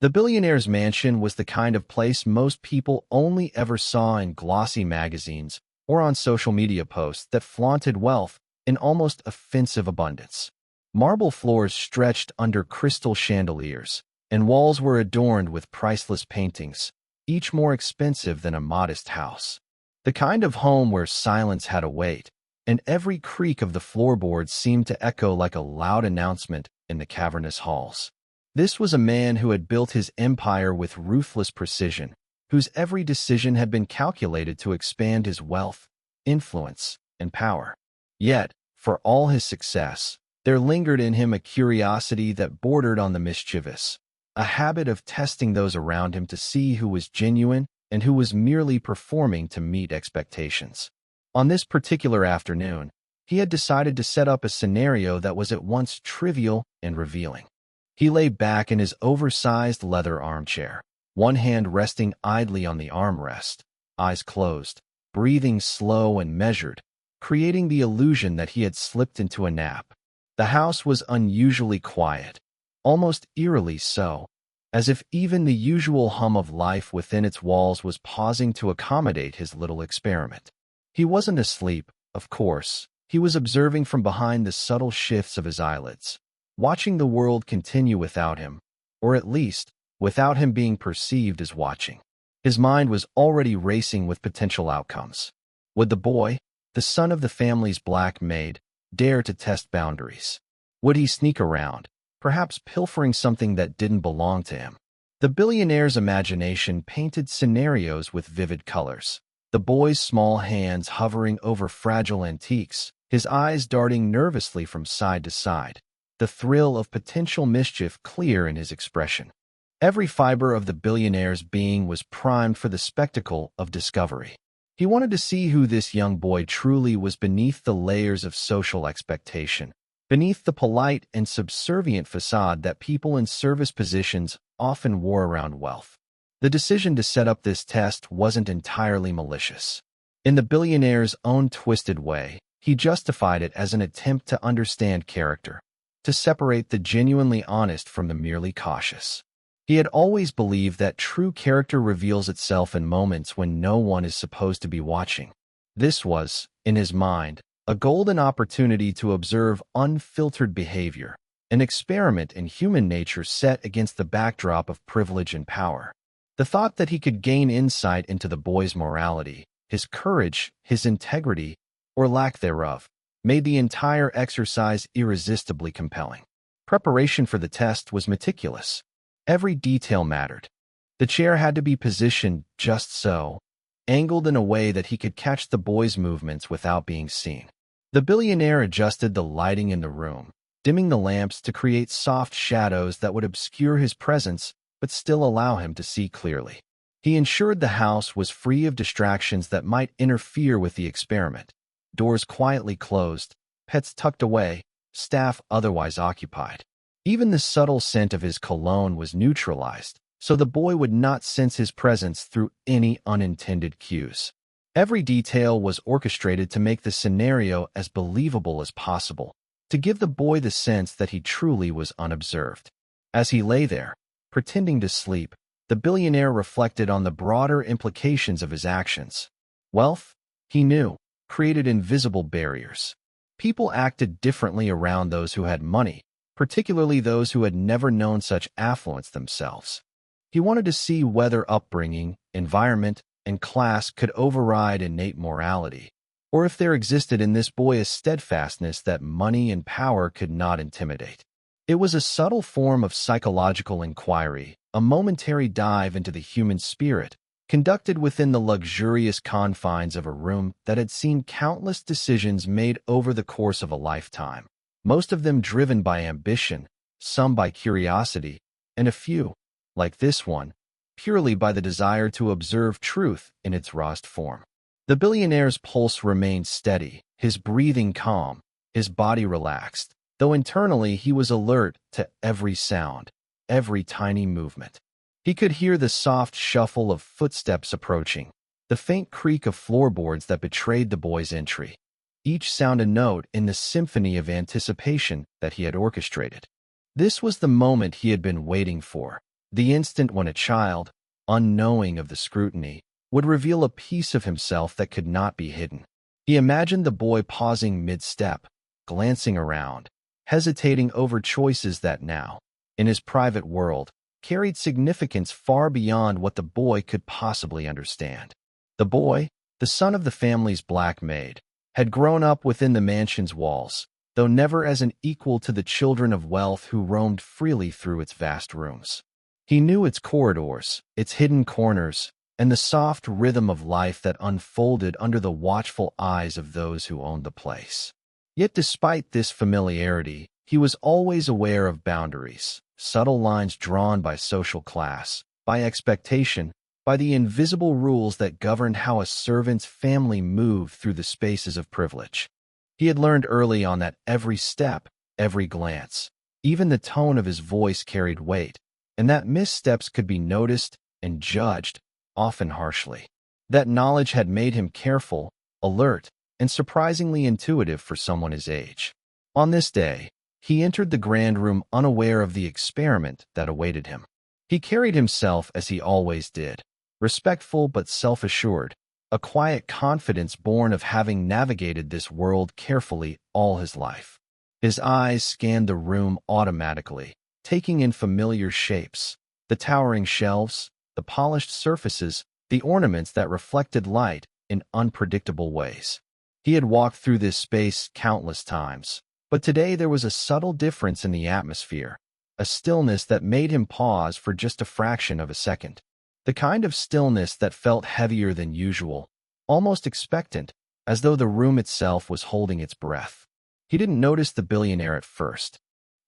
The billionaire's mansion was the kind of place most people only ever saw in glossy magazines or on social media posts that flaunted wealth in almost offensive abundance. Marble floors stretched under crystal chandeliers, and walls were adorned with priceless paintings, each more expensive than a modest house. The kind of home where silence had a weight, and every creak of the floorboards seemed to echo like a loud announcement in the cavernous halls. This was a man who had built his empire with ruthless precision, whose every decision had been calculated to expand his wealth, influence, and power. Yet, for all his success, there lingered in him a curiosity that bordered on the mischievous, a habit of testing those around him to see who was genuine and who was merely performing to meet expectations. On this particular afternoon, he had decided to set up a scenario that was at once trivial and revealing. He lay back in his oversized leather armchair, one hand resting idly on the armrest, eyes closed, breathing slow and measured, creating the illusion that he had slipped into a nap. The house was unusually quiet, almost eerily so, as if even the usual hum of life within its walls was pausing to accommodate his little experiment. He wasn't asleep, of course. He was observing from behind the subtle shifts of his eyelids, watching the world continue without him, or at least, without him being perceived as watching. His mind was already racing with potential outcomes. Would the boy, the son of the family's black maid, dare to test boundaries? Would he sneak around, perhaps pilfering something that didn't belong to him? The billionaire's imagination painted scenarios with vivid colors. The boy's small hands hovering over fragile antiques, his eyes darting nervously from side to side, the thrill of potential mischief clear in his expression. Every fiber of the billionaire's being was primed for the spectacle of discovery. He wanted to see who this young boy truly was beneath the layers of social expectation, beneath the polite and subservient facade that people in service positions often wore around wealth. The decision to set up this test wasn't entirely malicious. In the billionaire's own twisted way, he justified it as an attempt to understand character, to separate the genuinely honest from the merely cautious. He had always believed that true character reveals itself in moments when no one is supposed to be watching. This was, in his mind, a golden opportunity to observe unfiltered behavior, an experiment in human nature set against the backdrop of privilege and power. The thought that he could gain insight into the boy's morality, his courage, his integrity, or lack thereof, made the entire exercise irresistibly compelling. Preparation for the test was meticulous. Every detail mattered. The chair had to be positioned just so, angled in a way that he could catch the boy's movements without being seen. The billionaire adjusted the lighting in the room, dimming the lamps to create soft shadows that would obscure his presence but still allow him to see clearly. He ensured the house was free of distractions that might interfere with the experiment. Doors quietly closed, pets tucked away, staff otherwise occupied. Even the subtle scent of his cologne was neutralized, so the boy would not sense his presence through any unintended cues. Every detail was orchestrated to make the scenario as believable as possible, to give the boy the sense that he truly was unobserved. As he lay there, pretending to sleep, the billionaire reflected on the broader implications of his actions. Wealth, he knew, created invisible barriers. People acted differently around those who had money, particularly those who had never known such affluence themselves. He wanted to see whether upbringing, environment, and class could override innate morality, or if there existed in this boy a steadfastness that money and power could not intimidate. It was a subtle form of psychological inquiry, a momentary dive into the human spirit, conducted within the luxurious confines of a room that had seen countless decisions made over the course of a lifetime, most of them driven by ambition, some by curiosity, and a few, like this one, purely by the desire to observe truth in its rawest form. The billionaire's pulse remained steady, his breathing calm, his body relaxed, though internally he was alert to every sound, every tiny movement. He could hear the soft shuffle of footsteps approaching, the faint creak of floorboards that betrayed the boy's entry, each sound a note in the symphony of anticipation that he had orchestrated. This was the moment he had been waiting for, The instant when a child, unknowing of the scrutiny, would reveal a piece of himself that could not be hidden. He imagined the boy pausing mid-step, glancing around, hesitating over choices that now, in his private world, carried significance far beyond what the boy could possibly understand. The boy, the son of the family's black maid, had grown up within the mansion's walls, though never as an equal to the children of wealth who roamed freely through its vast rooms. He knew its corridors, its hidden corners, and the soft rhythm of life that unfolded under the watchful eyes of those who owned the place. Yet despite this familiarity, he was always aware of boundaries, subtle lines drawn by social class, by expectation, by the invisible rules that governed how a servant's family moved through the spaces of privilege. He had learned early on that every step, every glance, even the tone of his voice carried weight, and that missteps could be noticed and judged, often harshly. That knowledge had made him careful, alert, and surprisingly intuitive for someone his age. On this day, he entered the grand room unaware of the experiment that awaited him. He carried himself as he always did, respectful but self-assured, a quiet confidence born of having navigated this world carefully all his life. His eyes scanned the room automatically, taking in familiar shapes, the towering shelves, the polished surfaces, the ornaments that reflected light in unpredictable ways. He had walked through this space countless times, but today there was a subtle difference in the atmosphere, a stillness that made him pause for just a fraction of a second. The kind of stillness that felt heavier than usual, almost expectant, as though the room itself was holding its breath. He didn't notice the billionaire at first.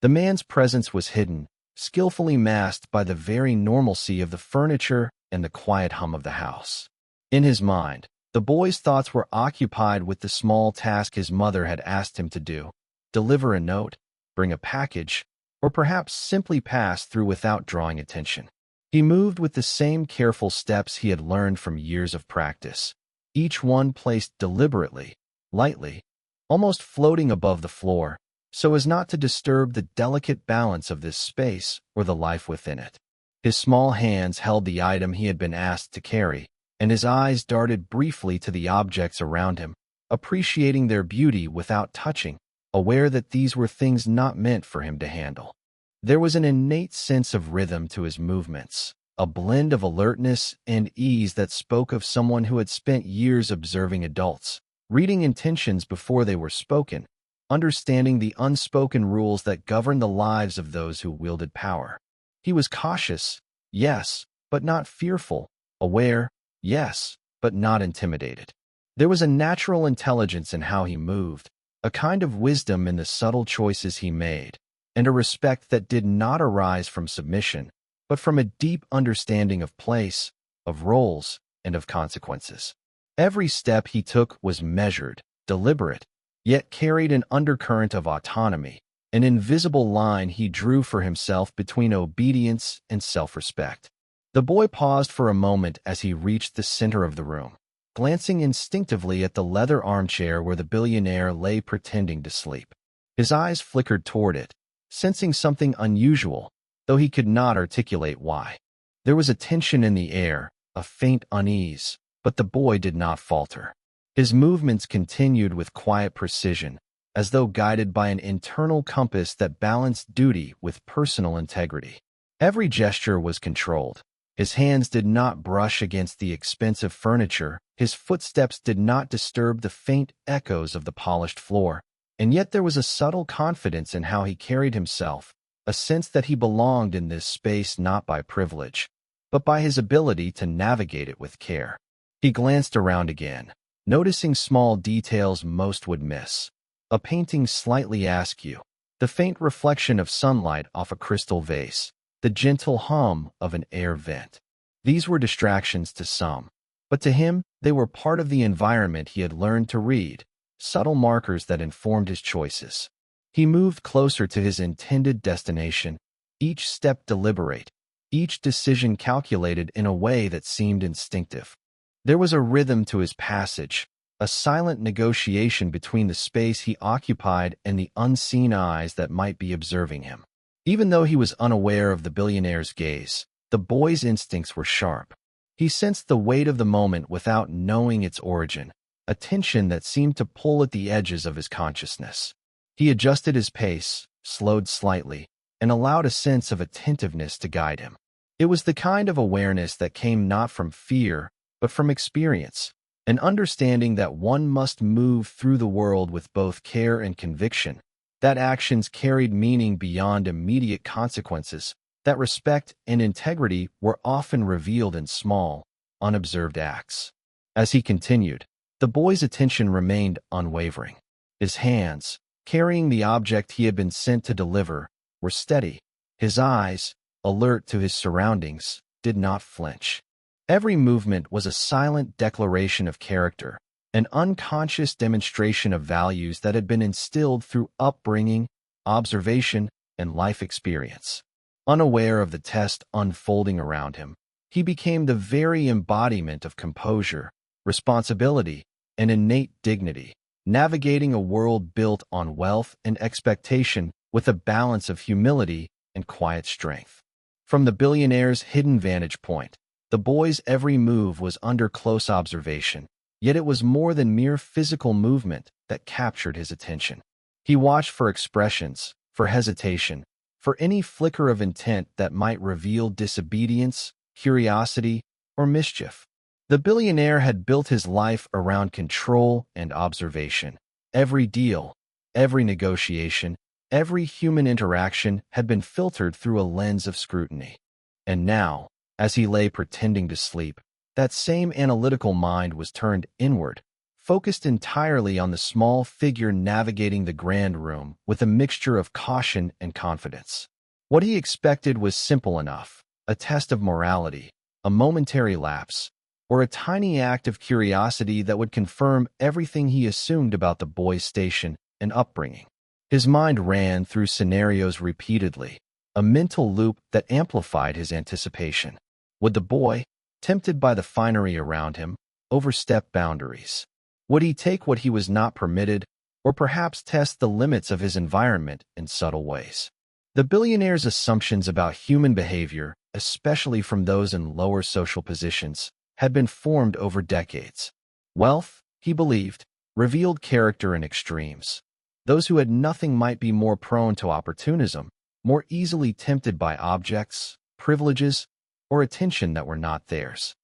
The man's presence was hidden, skillfully masked by the very normalcy of the furniture and the quiet hum of the house. In his mind, the boy's thoughts were occupied with the small task his mother had asked him to do: deliver a note, bring a package, or perhaps simply pass through without drawing attention. He moved with the same careful steps he had learned from years of practice, each one placed deliberately, lightly, almost floating above the floor, so as not to disturb the delicate balance of this space or the life within it. His small hands held the item he had been asked to carry, and his eyes darted briefly to the objects around him, appreciating their beauty without touching, aware that these were things not meant for him to handle. There was an innate sense of rhythm to his movements, a blend of alertness and ease that spoke of someone who had spent years observing adults, reading intentions before they were spoken, understanding the unspoken rules that govern the lives of those who wielded power. He was cautious, yes, but not fearful, aware, yes, but not intimidated. There was a natural intelligence in how he moved, a kind of wisdom in the subtle choices he made, and a respect that did not arise from submission, but from a deep understanding of place, of roles, and of consequences. Every step he took was measured, deliberate, yet carried an undercurrent of autonomy, an invisible line he drew for himself between obedience and self-respect. The boy paused for a moment as he reached the center of the room, glancing instinctively at the leather armchair where the billionaire lay pretending to sleep. His eyes flickered toward it, sensing something unusual, though he could not articulate why. There was a tension in the air, a faint unease, but the boy did not falter. His movements continued with quiet precision, as though guided by an internal compass that balanced duty with personal integrity. Every gesture was controlled. His hands did not brush against the expensive furniture, his footsteps did not disturb the faint echoes of the polished floor, and yet there was a subtle confidence in how he carried himself, a sense that he belonged in this space not by privilege, but by his ability to navigate it with care. He glanced around again, noticing small details most would miss. A painting slightly askew, the faint reflection of sunlight off a crystal vase, the gentle hum of an air vent. These were distractions to some, but to him they were part of the environment he had learned to read, subtle markers that informed his choices. He moved closer to his intended destination, each step deliberate, each decision calculated in a way that seemed instinctive. There was a rhythm to his passage, a silent negotiation between the space he occupied and the unseen eyes that might be observing him. Even though he was unaware of the billionaire's gaze, The boy's instincts were sharp. He sensed the weight of the moment without knowing its origin, a tension that seemed to pull at the edges of his consciousness. He adjusted his pace, slowed slightly, and allowed a sense of attentiveness to guide him. It was the kind of awareness that came not from fear, but from experience, an understanding that one must move through the world with both care and conviction, that actions carried meaning beyond immediate consequences, that respect and integrity were often revealed in small, unobserved acts. As he continued, the boy's attention remained unwavering. His hands, carrying the object he had been sent to deliver, were steady. His eyes, alert to his surroundings, did not flinch. Every movement was a silent declaration of character, an unconscious demonstration of values that had been instilled through upbringing, observation, and life experience. Unaware of the test unfolding around him, he became the very embodiment of composure, responsibility, and innate dignity, navigating a world built on wealth and expectation with a balance of humility and quiet strength. From the billionaire's hidden vantage point, the boy's every move was under close observation, yet it was more than mere physical movement that captured his attention. He watched for expressions, for hesitation, for any flicker of intent that might reveal disobedience, curiosity, or mischief. The billionaire had built his life around control and observation. Every deal, every negotiation, every human interaction had been filtered through a lens of scrutiny. And now, as he lay pretending to sleep, that same analytical mind was turned inward, focused entirely on the small figure navigating the grand room with a mixture of caution and confidence. What he expected was simple enough: a test of morality, a momentary lapse, or a tiny act of curiosity that would confirm everything he assumed about the boy's station and upbringing. His mind ran through scenarios repeatedly, a mental loop that amplified his anticipation. Would the boy, tempted by the finery around him, overstep boundaries? Would he take what he was not permitted, or perhaps test the limits of his environment in subtle ways? The billionaire's assumptions about human behavior, especially from those in lower social positions, had been formed over decades. Wealth, he believed, revealed character in extremes. Those who had nothing might be more prone to opportunism, more easily tempted by objects, privileges, or attention that were not theirs.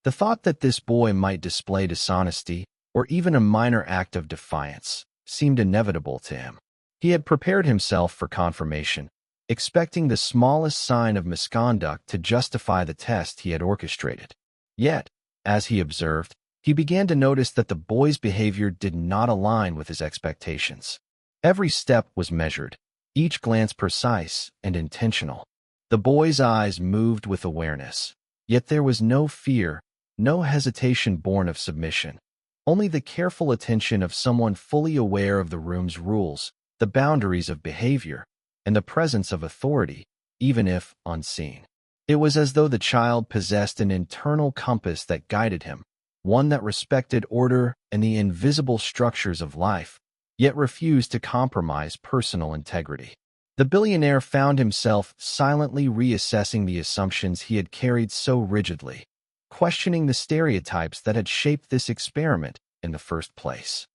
The thought that this boy might display dishonesty, or even a minor act of defiance, seemed inevitable to him. He had prepared himself for confirmation, expecting the smallest sign of misconduct to justify the test he had orchestrated. Yet, as he observed, he began to notice that the boy's behavior did not align with his expectations. Every step was measured, each glance precise and intentional. The boy's eyes moved with awareness, yet there was no fear, no hesitation born of submission. Only the careful attention of someone fully aware of the room's rules, the boundaries of behavior, and the presence of authority, even if unseen. It was as though the child possessed an internal compass that guided him, one that respected order and the invisible structures of life, yet refused to compromise personal integrity. The billionaire found himself silently reassessing the assumptions he had carried so rigidly, questioning the stereotypes that had shaped this experiment in the first place.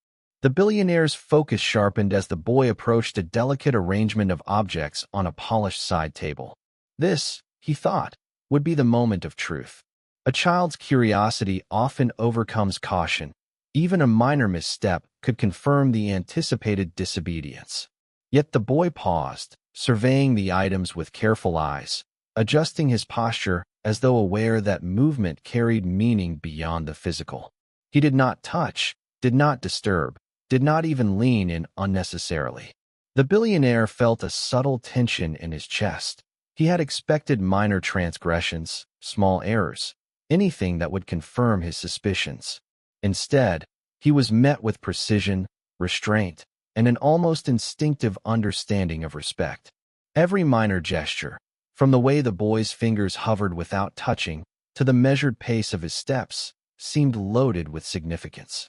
The billionaire's focus sharpened as the boy approached a delicate arrangement of objects on a polished side table. This, he thought, would be the moment of truth. A child's curiosity often overcomes caution. Even a minor misstep could confirm the anticipated disobedience. Yet the boy paused, surveying the items with careful eyes, adjusting his posture as though aware that movement carried meaning beyond the physical. He did not touch, did not disturb, did not even lean in unnecessarily. The billionaire felt a subtle tension in his chest. He had expected minor transgressions, small errors, anything that would confirm his suspicions. Instead, he was met with precision, restraint, and an almost instinctive understanding of respect. Every minor gesture, from the way the boy's fingers hovered without touching to the measured pace of his steps, seemed loaded with significance.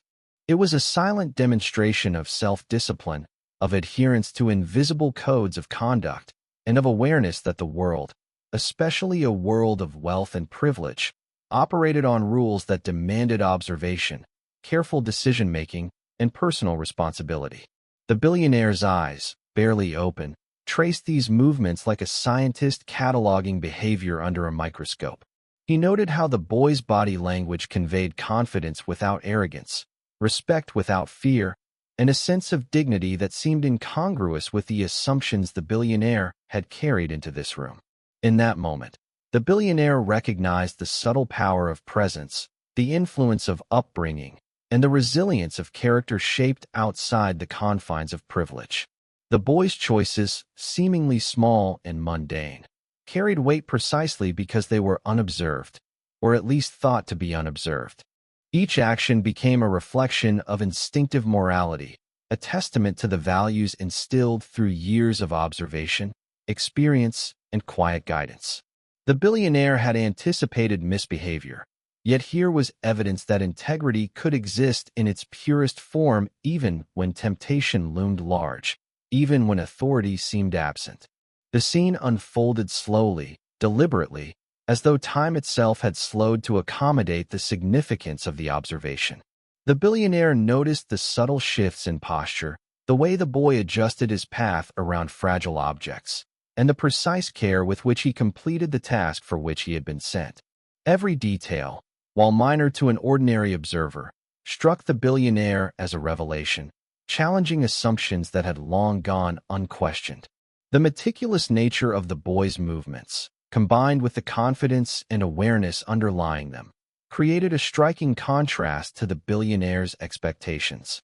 It was a silent demonstration of self-discipline, of adherence to invisible codes of conduct, and of awareness that the world, especially a world of wealth and privilege, operated on rules that demanded observation, careful decision-making, and personal responsibility. The billionaire's eyes, barely open, traced these movements like a scientist cataloging behavior under a microscope. He noted how the boy's body language conveyed confidence without arrogance, respect without fear, and a sense of dignity that seemed incongruous with the assumptions the billionaire had carried into this room. In that moment, the billionaire recognized the subtle power of presence, the influence of upbringing, and the resilience of character shaped outside the confines of privilege. The boy's choices, seemingly small and mundane, carried weight precisely because they were unobserved, or at least thought to be unobserved. Each action became a reflection of instinctive morality, a testament to the values instilled through years of observation, experience, and quiet guidance. The billionaire had anticipated misbehavior, yet here was evidence that integrity could exist in its purest form even when temptation loomed large, even when authority seemed absent. The scene unfolded slowly, deliberately, as though time itself had slowed to accommodate the significance of the observation. The billionaire noticed the subtle shifts in posture, the way the boy adjusted his path around fragile objects, and the precise care with which he completed the task for which he had been sent. Every detail, while minor to an ordinary observer, struck the billionaire as a revelation, challenging assumptions that had long gone unquestioned. The meticulous nature of the boy's movements, combined with the confidence and awareness underlying them, created a striking contrast to the billionaire's expectations.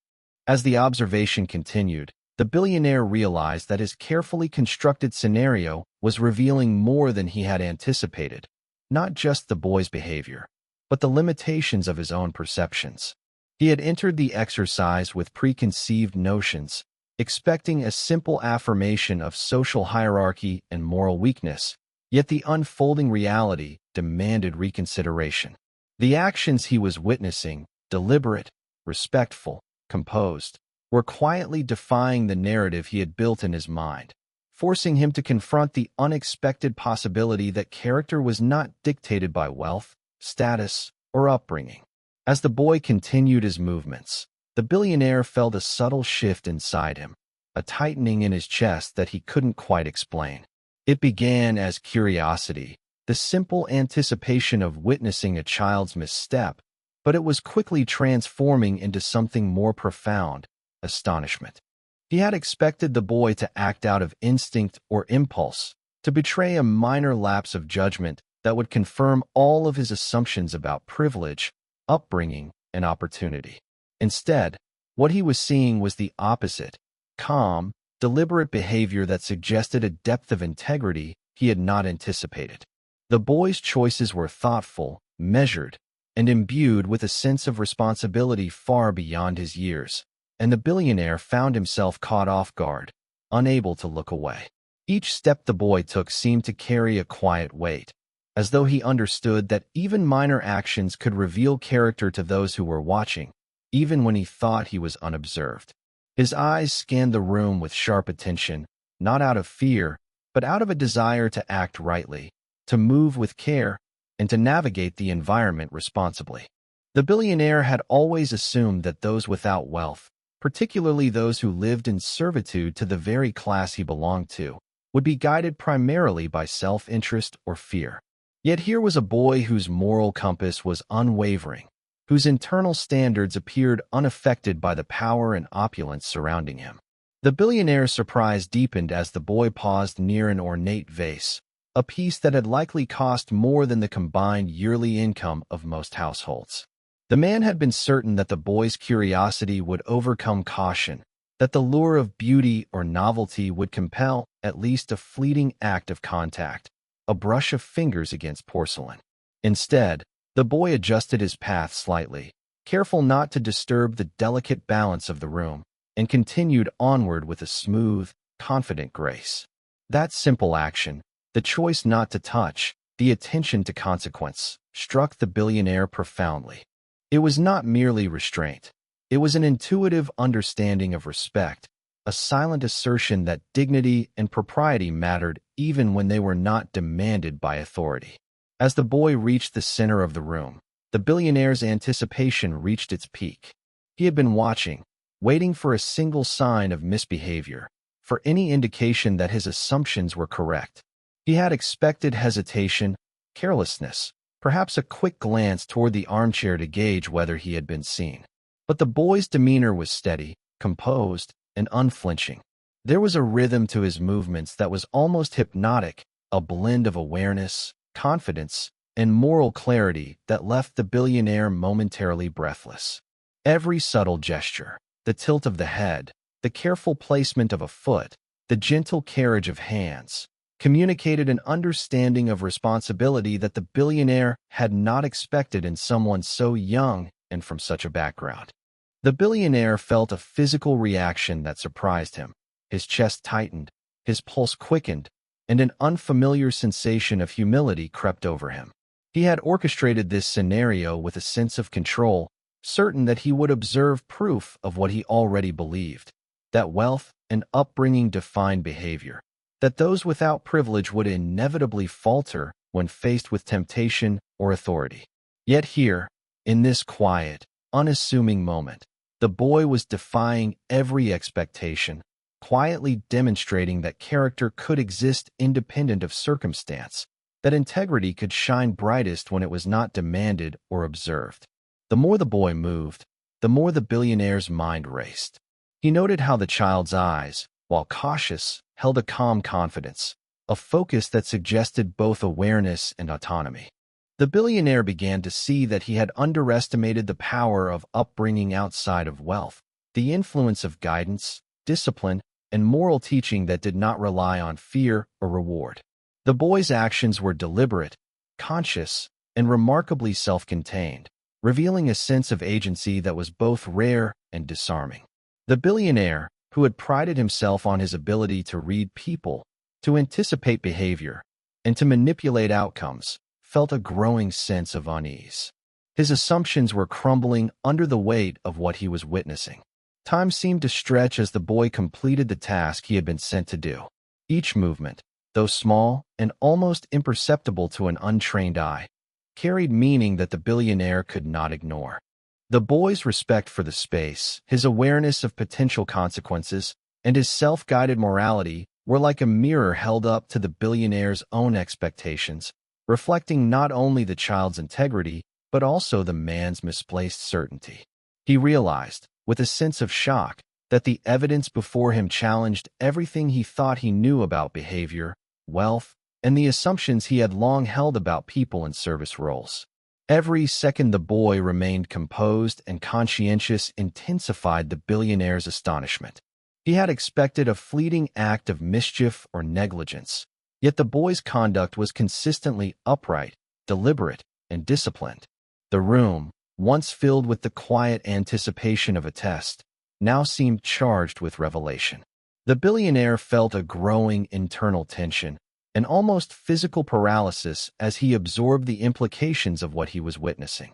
As the observation continued, the billionaire realized that his carefully constructed scenario was revealing more than he had anticipated, not just the boy's behavior, but the limitations of his own perceptions. He had entered the exercise with preconceived notions, expecting a simple affirmation of social hierarchy and moral weakness, yet the unfolding reality demanded reconsideration. The actions he was witnessing, deliberate, respectful, composed, were quietly defying the narrative he had built in his mind, forcing him to confront the unexpected possibility that character was not dictated by wealth, status, or upbringing. As the boy continued his movements, the billionaire felt a subtle shift inside him, a tightening in his chest that he couldn't quite explain. It began as curiosity, the simple anticipation of witnessing a child's misstep, but it was quickly transforming into something more profound, astonishment. He had expected the boy to act out of instinct or impulse, to betray a minor lapse of judgment that would confirm all of his assumptions about privilege, upbringing, and opportunity. Instead, what he was seeing was the opposite, calm, deliberate behavior that suggested a depth of integrity he had not anticipated. The boy's choices were thoughtful, measured, and imbued with a sense of responsibility far beyond his years, and the billionaire found himself caught off guard, unable to look away. Each step the boy took seemed to carry a quiet weight, as though he understood that even minor actions could reveal character to those who were watching, even when he thought he was unobserved. His eyes scanned the room with sharp attention, not out of fear, but out of a desire to act rightly, to move with care, and to navigate the environment responsibly. The billionaire had always assumed that those without wealth, particularly those who lived in servitude to the very class he belonged to, would be guided primarily by self-interest or fear. Yet here was a boy whose moral compass was unwavering, whose internal standards appeared unaffected by the power and opulence surrounding him. The billionaire's surprise deepened as the boy paused near an ornate vase, a piece that had likely cost more than the combined yearly income of most households. The man had been certain that the boy's curiosity would overcome caution, that the lure of beauty or novelty would compel at least a fleeting act of contact, a brush of fingers against porcelain. Instead, the boy adjusted his path slightly, careful not to disturb the delicate balance of the room, and continued onward with a smooth, confident grace. That simple action, the choice not to touch, the attention to consequence, struck the billionaire profoundly. It was not merely restraint. It was an intuitive understanding of respect, a silent assertion that dignity and propriety mattered even when they were not demanded by authority. As the boy reached the center of the room, the billionaire's anticipation reached its peak. He had been watching, waiting for a single sign of misbehavior, for any indication that his assumptions were correct. He had expected hesitation, carelessness, perhaps a quick glance toward the armchair to gauge whether he had been seen. But the boy's demeanor was steady, composed, and unflinching. There was a rhythm to his movements that was almost hypnotic, a blend of awareness, confidence, and moral clarity that left the billionaire momentarily breathless. Every subtle gesture, the tilt of the head, the careful placement of a foot, the gentle carriage of hands, communicated an understanding of responsibility that the billionaire had not expected in someone so young and from such a background. The billionaire felt a physical reaction that surprised him. His chest tightened, his pulse quickened, and an unfamiliar sensation of humility crept over him. He had orchestrated this scenario with a sense of control, certain that he would observe proof of what he already believed, that wealth and upbringing defined behavior, that those without privilege would inevitably falter when faced with temptation or authority. Yet here, in this quiet, unassuming moment, the boy was defying every expectation, quietly demonstrating that character could exist independent of circumstance, that integrity could shine brightest when it was not demanded or observed. The more the boy moved, the more the billionaire's mind raced. He noted how the child's eyes, while cautious, held a calm confidence, a focus that suggested both awareness and autonomy. The billionaire began to see that he had underestimated the power of upbringing outside of wealth, the influence of guidance, discipline, and moral teaching that did not rely on fear or reward. The boy's actions were deliberate, conscious, and remarkably self-contained, revealing a sense of agency that was both rare and disarming. The billionaire, who had prided himself on his ability to read people, to anticipate behavior, and to manipulate outcomes, felt a growing sense of unease. His assumptions were crumbling under the weight of what he was witnessing. Time seemed to stretch as the boy completed the task he had been sent to do. Each movement, though small and almost imperceptible to an untrained eye, carried meaning that the billionaire could not ignore. The boy's respect for the space, his awareness of potential consequences, and his self-guided morality were like a mirror held up to the billionaire's own expectations, reflecting not only the child's integrity, but also the man's misplaced certainty. He realized, with a sense of shock, that the evidence before him challenged everything he thought he knew about behavior, wealth, and the assumptions he had long held about people in service roles. Every second the boy remained composed and conscientious intensified the billionaire's astonishment. He had expected a fleeting act of mischief or negligence, yet the boy's conduct was consistently upright, deliberate, and disciplined. The room, once filled with the quiet anticipation of a test, now seemed charged with revelation. The billionaire felt a growing internal tension, an almost physical paralysis as he absorbed the implications of what he was witnessing.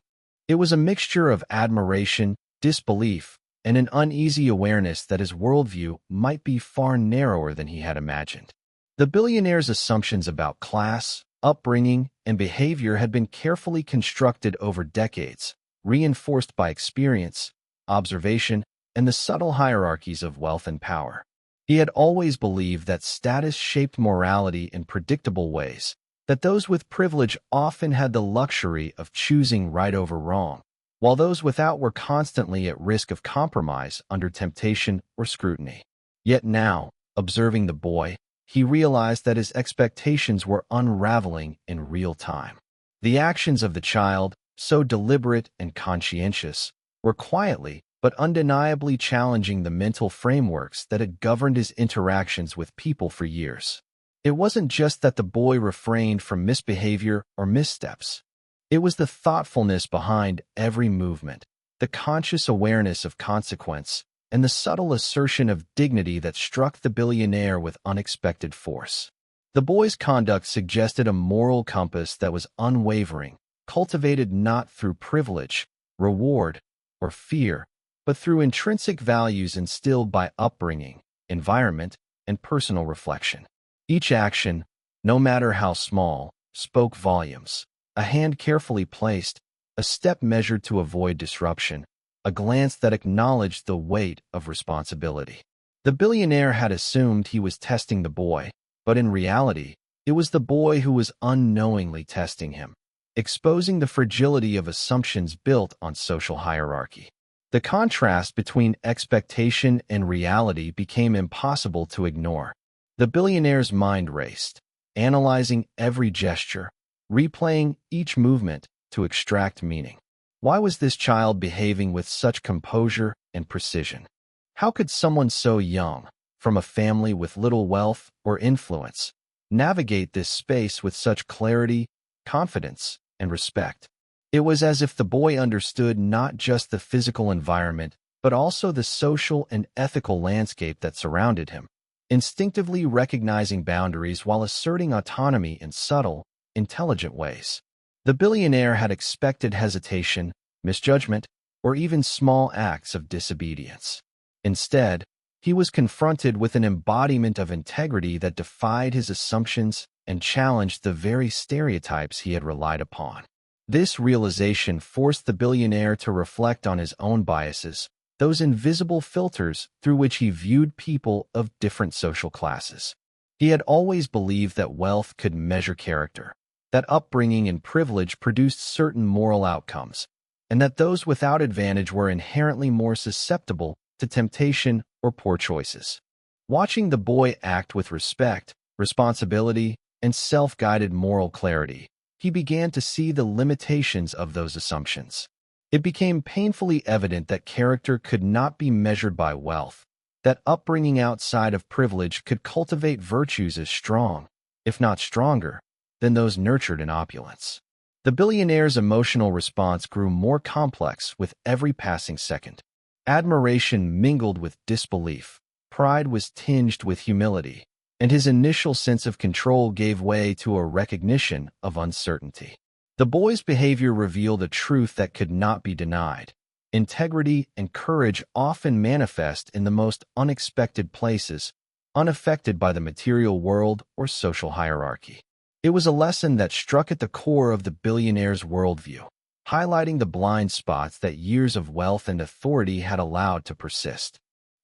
It was a mixture of admiration, disbelief, and an uneasy awareness that his worldview might be far narrower than he had imagined. The billionaire's assumptions about class, upbringing, and behavior had been carefully constructed over decades, reinforced by experience, observation, and the subtle hierarchies of wealth and power. He had always believed that status shaped morality in predictable ways, that those with privilege often had the luxury of choosing right over wrong, while those without were constantly at risk of compromise under temptation or scrutiny. Yet now, observing the boy, he realized that his expectations were unraveling in real time. The actions of the child, so deliberate and conscientious, were quietly but undeniably challenging the mental frameworks that had governed his interactions with people for years. It wasn't just that the boy refrained from misbehavior or missteps. It was the thoughtfulness behind every movement, the conscious awareness of consequence, and the subtle assertion of dignity that struck the billionaire with unexpected force. The boy's conduct suggested a moral compass that was unwavering, cultivated not through privilege, reward, or fear, but through intrinsic values instilled by upbringing, environment, and personal reflection. Each action, no matter how small, spoke volumes. A hand carefully placed, a step measured to avoid disruption, a glance that acknowledged the weight of responsibility. The billionaire had assumed he was testing the boy, but in reality, it was the boy who was unknowingly testing him, exposing the fragility of assumptions built on social hierarchy. The contrast between expectation and reality became impossible to ignore. The billionaire's mind raced, analyzing every gesture, replaying each movement to extract meaning. Why was this child behaving with such composure and precision? How could someone so young, from a family with little wealth or influence, navigate this space with such clarity, confidence, and respect? It was as if the boy understood not just the physical environment, but also the social and ethical landscape that surrounded him, instinctively recognizing boundaries while asserting autonomy in subtle, intelligent ways. The billionaire had expected hesitation, misjudgment, or even small acts of disobedience. Instead, he was confronted with an embodiment of integrity that defied his assumptions and challenged the very stereotypes he had relied upon. This realization forced the billionaire to reflect on his own biases, those invisible filters through which he viewed people of different social classes. He had always believed that wealth could measure character, that upbringing and privilege produced certain moral outcomes, and that those without advantage were inherently more susceptible to temptation or poor choices. Watching the boy act with respect, responsibility, and self-guided moral clarity, he began to see the limitations of those assumptions. It became painfully evident that character could not be measured by wealth, that upbringing outside of privilege could cultivate virtues as strong, if not stronger, than those nurtured in opulence. The billionaire's emotional response grew more complex with every passing second. Admiration mingled with disbelief, pride was tinged with humility, and his initial sense of control gave way to a recognition of uncertainty. The boy's behavior revealed a truth that could not be denied. Integrity and courage often manifest in the most unexpected places, unaffected by the material world or social hierarchy. It was a lesson that struck at the core of the billionaire's worldview, highlighting the blind spots that years of wealth and authority had allowed to persist.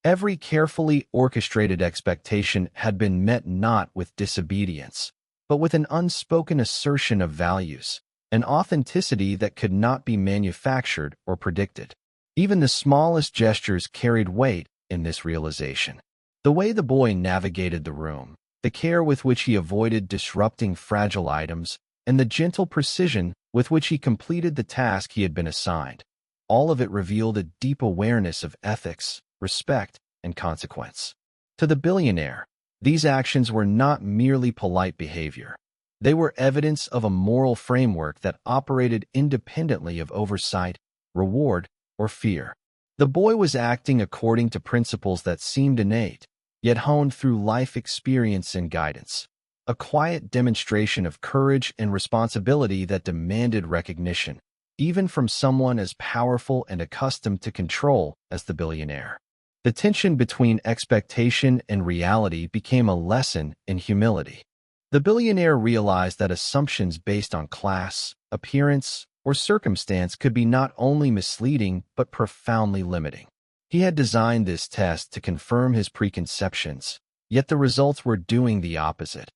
Every carefully orchestrated expectation had been met not with disobedience, but with an unspoken assertion of values, an authenticity that could not be manufactured or predicted. Even the smallest gestures carried weight in this realization. The way the boy navigated the room, the care with which he avoided disrupting fragile items, and the gentle precision with which he completed the task he had been assigned, all of it revealed a deep awareness of ethics, respect, and consequence. To the billionaire, these actions were not merely polite behavior. They were evidence of a moral framework that operated independently of oversight, reward, or fear. The boy was acting according to principles that seemed innate, yet honed through life experience and guidance. A quiet demonstration of courage and responsibility that demanded recognition, even from someone as powerful and accustomed to control as the billionaire. The tension between expectation and reality became a lesson in humility. The billionaire realized that assumptions based on class, appearance, or circumstance could be not only misleading but profoundly limiting. He had designed this test to confirm his preconceptions, yet the results were doing the opposite,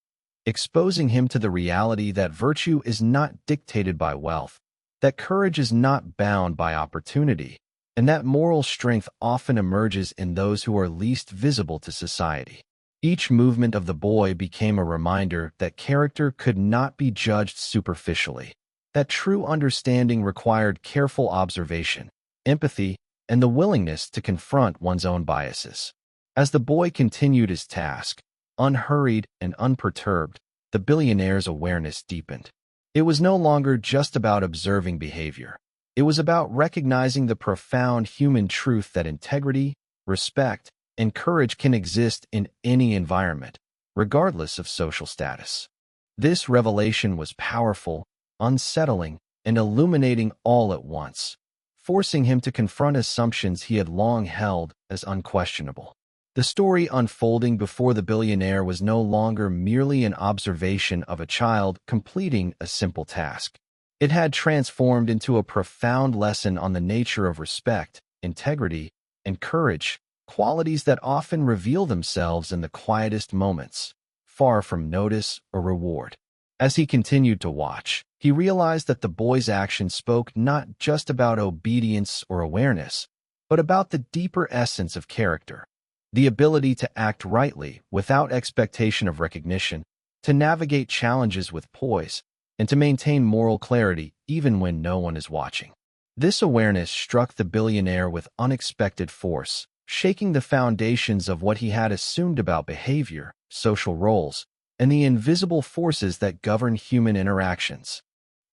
exposing him to the reality that virtue is not dictated by wealth, that courage is not bound by opportunity, and that moral strength often emerges in those who are least visible to society. Each movement of the boy became a reminder that character could not be judged superficially, that true understanding required careful observation, empathy, and the willingness to confront one's own biases. As the boy continued his task, unhurried and unperturbed, the billionaire's awareness deepened. It was no longer just about observing behavior. It was about recognizing the profound human truth that integrity, respect, and courage can exist in any environment, regardless of social status. This revelation was powerful, unsettling, and illuminating all at once, forcing him to confront assumptions he had long held as unquestionable. The story unfolding before the billionaire was no longer merely an observation of a child completing a simple task. It had transformed into a profound lesson on the nature of respect, integrity, and courage, qualities that often reveal themselves in the quietest moments, far from notice or reward. As he continued to watch, he realized that the boy's actions spoke not just about obedience or awareness, but about the deeper essence of character. The ability to act rightly without expectation of recognition, to navigate challenges with poise, and to maintain moral clarity even when no one is watching. This awareness struck the billionaire with unexpected force, shaking the foundations of what he had assumed about behavior, social roles, and the invisible forces that govern human interactions.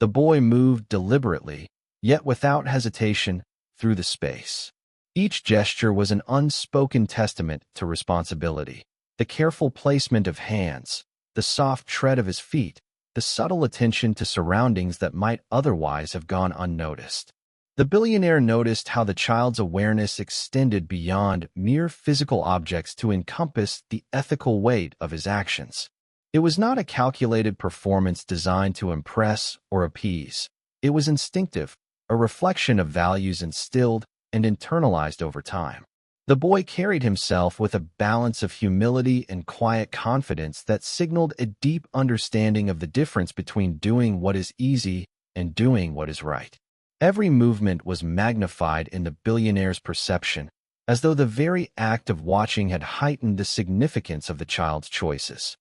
The boy moved deliberately, yet without hesitation, through the space. Each gesture was an unspoken testament to responsibility. The careful placement of hands, the soft tread of his feet, the subtle attention to surroundings that might otherwise have gone unnoticed. The billionaire noticed how the child's awareness extended beyond mere physical objects to encompass the ethical weight of his actions. It was not a calculated performance designed to impress or appease. It was instinctive, a reflection of values instilled and internalized over time. The boy carried himself with a balance of humility and quiet confidence that signaled a deep understanding of the difference between doing what is easy and doing what is right. Every movement was magnified in the billionaire's perception, as though the very act of watching had heightened the significance of the child's choices.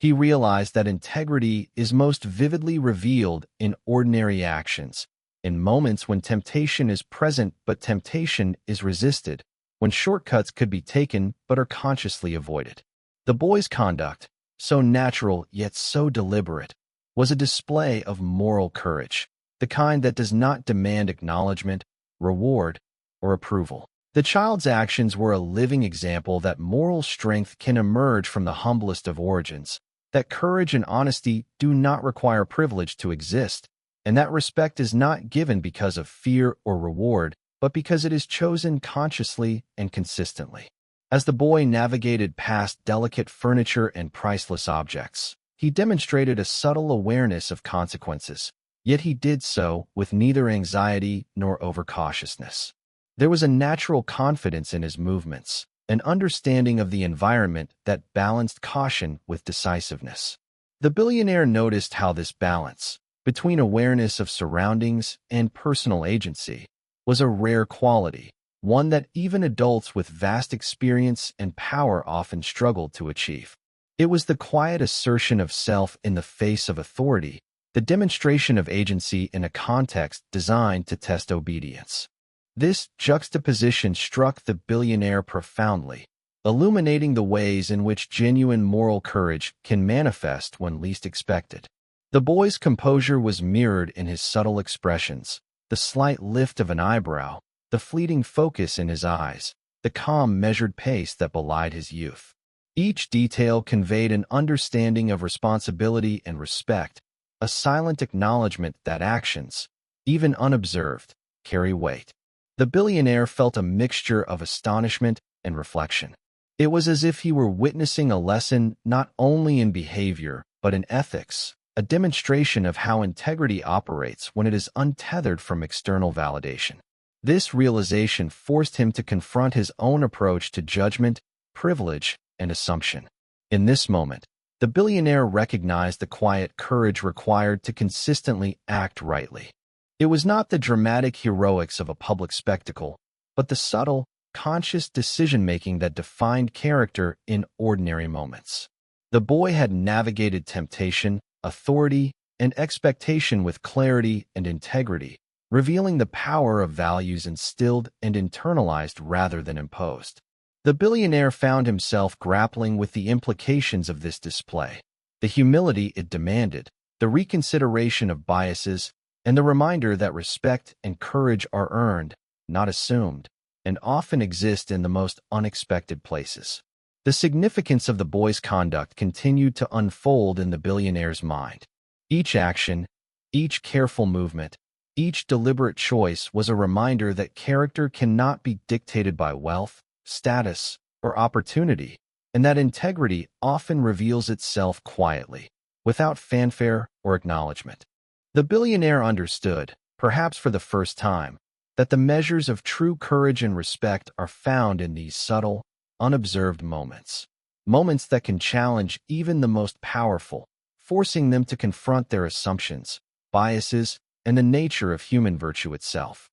He realized that integrity is most vividly revealed in ordinary actions, in moments when temptation is present but temptation is resisted, when shortcuts could be taken but are consciously avoided. The boy's conduct, so natural yet so deliberate, was a display of moral courage, the kind that does not demand acknowledgement, reward, or approval. The child's actions were a living example that moral strength can emerge from the humblest of origins, that courage and honesty do not require privilege to exist, and that respect is not given because of fear or reward, but because it is chosen consciously and consistently. As the boy navigated past delicate furniture and priceless objects, he demonstrated a subtle awareness of consequences, yet he did so with neither anxiety nor overcautiousness. There was a natural confidence in his movements, an understanding of the environment that balanced caution with decisiveness. The billionaire noticed how this balance, between awareness of surroundings and personal agency, was a rare quality, one that even adults with vast experience and power often struggled to achieve. It was the quiet assertion of self in the face of authority, the demonstration of agency in a context designed to test obedience. This juxtaposition struck the billionaire profoundly, illuminating the ways in which genuine moral courage can manifest when least expected. The boy's composure was mirrored in his subtle expressions, the slight lift of an eyebrow, the fleeting focus in his eyes, the calm, measured pace that belied his youth. Each detail conveyed an understanding of responsibility and respect, a silent acknowledgement that actions, even unobserved, carry weight. The billionaire felt a mixture of astonishment and reflection. It was as if he were witnessing a lesson not only in behavior, but in ethics, a demonstration of how integrity operates when it is untethered from external validation. This realization forced him to confront his own approach to judgment, privilege, and assumption. In this moment, the billionaire recognized the quiet courage required to consistently act rightly. It was not the dramatic heroics of a public spectacle, but the subtle, conscious decision-making that defined character in ordinary moments. The boy had navigated temptation, authority, and expectation with clarity and integrity, revealing the power of values instilled and internalized rather than imposed. The billionaire found himself grappling with the implications of this display, the humility it demanded, the reconsideration of biases, and the reminder that respect and courage are earned, not assumed, and often exist in the most unexpected places. The significance of the boy's conduct continued to unfold in the billionaire's mind. Each action, each careful movement, each deliberate choice was a reminder that character cannot be dictated by wealth, status, or opportunity, and that integrity often reveals itself quietly, without fanfare or acknowledgement. The billionaire understood, perhaps for the first time, that the measures of true courage and respect are found in these subtle, unobserved moments. Moments that can challenge even the most powerful, forcing them to confront their assumptions, biases, and the nature of human virtue itself.